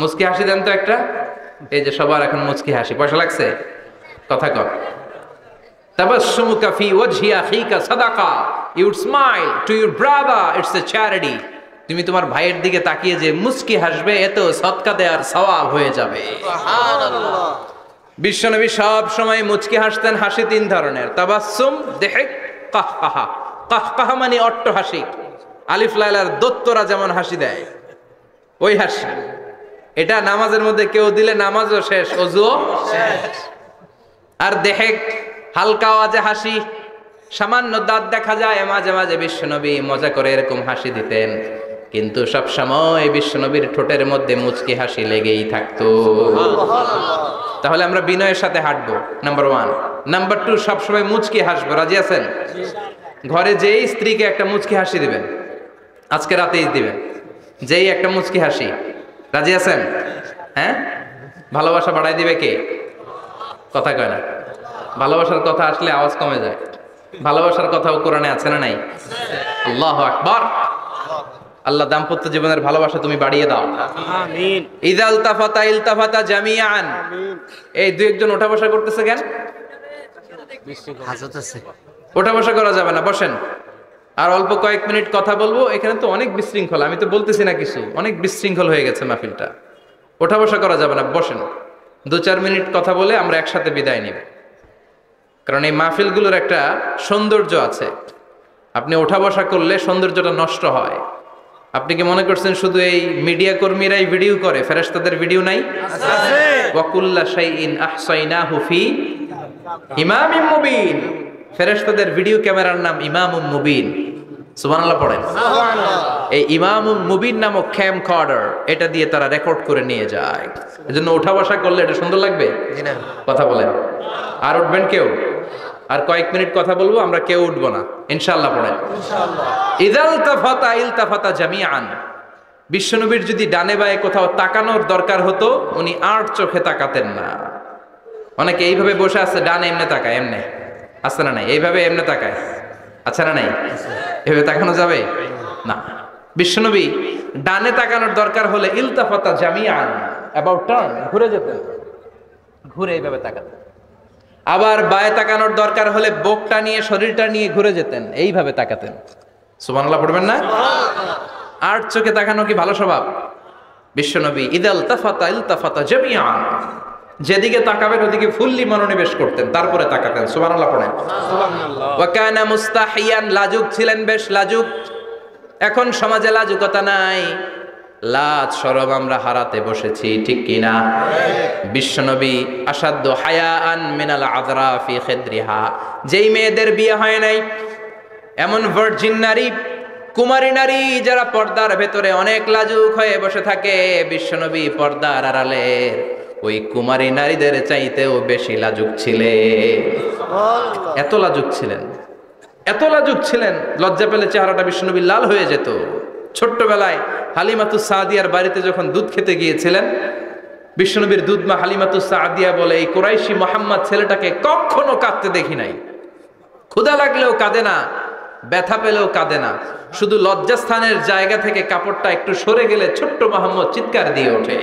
মুচকি হাসি দেন তো একটা। এই যে সবার এখন মুচকি হাসি, পয়সা লাগছে? কথা কর। তাবাসসুমুকা ফি ওয়াজহি আখিকা সাদাকা, you would smile to your brother, it's a charity. তুমি তোমার ভাইয়ের দিকে তাকিয়ে যে মুচকি হাসবে, এত সদকা দেওয়ার সওয়াব হয়ে যাবে। সুবহানাল্লাহ। বিশ্বনবী সব সময় মুচকি হাসতেন। হাসি 3 ধরনের, তাবাসসুম, দিহক, কাহকাহা। কাহকাহা মানে অট্ট হাসি, আলিফ লাইলার দত্তরা যেমন হাসি দেয়, ওই হাসি। এটা নামাজের মধ্যে কেউ দিলে নামাজও শেষ, ওযুও শেষ। আর দেহেক, হালকা আওয়াজে হাসি, সামান্য দাঁত দেখা যায় মাঝে মাঝে। বিশ্বনবী মজা করে এরকম হাসি দিতেন, কিন্তু সব সময় বিশ্বনবীর ঠোঁটের মধ্যে মুচকি হাসি লেগেই থাকতো। তাহলে আমরা বিনয়ের সাথে হাঁটবো, নাম্বার 1। নাম্বার 2, সব সময় মুচকি হাসবো। রাজি আছেন? ঘরে যেই স্ত্রীকে একটা মুচকি হাসি দিবেন, আজকে রাতেই দিবেন, যেই একটা মুচকি হাসি। রাজি আছেন? হ্যাঁ, ভালোবাসা বাড়াই দিবে কে? কথা কয় না। ভালোবাসার কথা আসলে আওয়াজ কমে যায়। ভালোবাসার কথাও কোরআনে আছে না নাই? আল্লাহু আকবার। আল্লাহ দাম্পত্য জীবনের ভালোবাসা তুমি বাড়িয়ে দাও, আমিন। ইযাল তাফাতা ইলতাফাতা জামিআন। এই 2-1 জন ওঠা বসা করতেছে কেন? হাজত আছে, ওঠা বসা করা যাবে না, বসেন। আর অল্প কয়েক মিনিট কথা বলবো। এখানে তো অনেক বিশৃঙ্খলা, আমি তো বলতেছি না কিছু, অনেক বিশৃঙ্খল হয়ে গেছে মাহফিলটা। ওঠা বসা করা যাবে না, বসেন। 2-4 মিনিট কথা বলে আমরা একসাথে বিদায় নিব। কারণ এই মাহফিলগুলোর একটা সৌন্দর্য আছে, আপনি ওঠা বসা করলে সৌন্দর্যটা নষ্ট হয়। আপনি কি মনে করছেন শুধু এই মিডিয়া কর্মীরাই ভিডিও করে, ফেরেশতাদের ভিডিও নাই? আছে। ওয়া কুল্লা শাইইন আহসাইনাহু ফি ইমামিম মুবিন। ফেরেশতাদের ভিডিও ক্যামেরার নাম ইমামুম মুবিন। সুবহানাল্লাহ পড়েন। সুবহানাল্লাহ। এই ইমামুম মুবিন নামক ক্যামকর্ডার, এটা দিয়ে তারা রেকর্ড করে নিয়ে যায়। এজন্য ওঠা বসা করলে এটা সুন্দর লাগবে? জি না। কথা বলেন। আর উঠবেন কেউ? আর কয়েক মিনিট কথা বলবো, আমরা কেউ উঠবো না ইনশাআল্লাহ। পড়েন ইনশাআল্লাহ। ইযাল তাফাতা ইলতাফাতা জামিআন। বিশ্বনবীর যদি ডানে বায়ে কোথাও তাকানোর দরকার হতো, উনি 8 চোখে তাকাতেন না। অনেকে এইভাবে বসে আছে, ডানে এমনে তাকায়, এমনে আছে না নাই? এইভাবে এমনে তাকায়, আছে না নাই? এভাবে তাকানো যাবে না। বিশ্বনবী ডানে তাকানোর দরকার হলে ইলতাফাতা জামিআন, অ্যাবাউট টার্ন, ঘুরে যেতেন, ঘুরে এইভাবে তাকাতেন। আবার বায়ে তাকানোর দরকার হলে বুকটা নিয়ে শরীরটা নিয়ে ঘুরে যেতেন, এইভাবে তাকাতেন। সুবহানাল্লাহ পড়বেন না? আর চোখে তাকানো কি ভালো স্বভাব? বিশ্বনবী ইদাল তাফাতা ইলতাফাতা জামিআন, যেদিকে তাকাবেন ওদিকে ফুললি মনোনিবেশ করতেন, তারপরে তাকাতেন। সুবহানাল্লাহ পড়েন। সুবহানাল্লাহ। ওয়া কানা মুস্তাহিয়ান, লাজুক ছিলেন, বেশ লাজুক। এখন সমাজে লাজুকতা নাই, লাজ শরম আমরা হারাতে বসেছি, ঠিক কি না? বিশ্বনবী আসাদ্দু হায়াআন মিনাল আযরা ফি খিদরিহা, যেই মেয়েদের বিয়ে হয় নাই, এমন ভার্জিন নারী, কুমারী নারী যারা পর্দার ভেতরে অনেক লাজুক হয়ে বসে থাকে, বিশ্বনবী পর্দার আড়ালে ওই কুমারী নারীদের চাইতেও বেশি লাজুক ছিলেন। এত লাজুক ছিলেন, এত লাজুক ছিলেন, লজ্জা পেলে চেহারাটা বিশ্বনবী লাল হয়ে যেত। ছোট্টবেলায় হালিমাতুস সাদিয়ার বাড়িতে যখন দুধ খেতে গিয়েছিলেন, বিশ্বনবীর দুধ মা হালিমাতুস সাদিয়া বলে, এই কুরাইশি মোহাম্মদ ছেলেটাকে কখনো কাঁদতে দেখি নাই। ক্ষুধা লাগলেও কাঁদে না, ব্যথা পেলেও কাঁদে না, শুধু লজ্জাস্থানের জায়গা থেকে কাপড়টা একটু সরে গেলে ছোট্ট মোহাম্মদ চিৎকার দিয়ে ওঠে।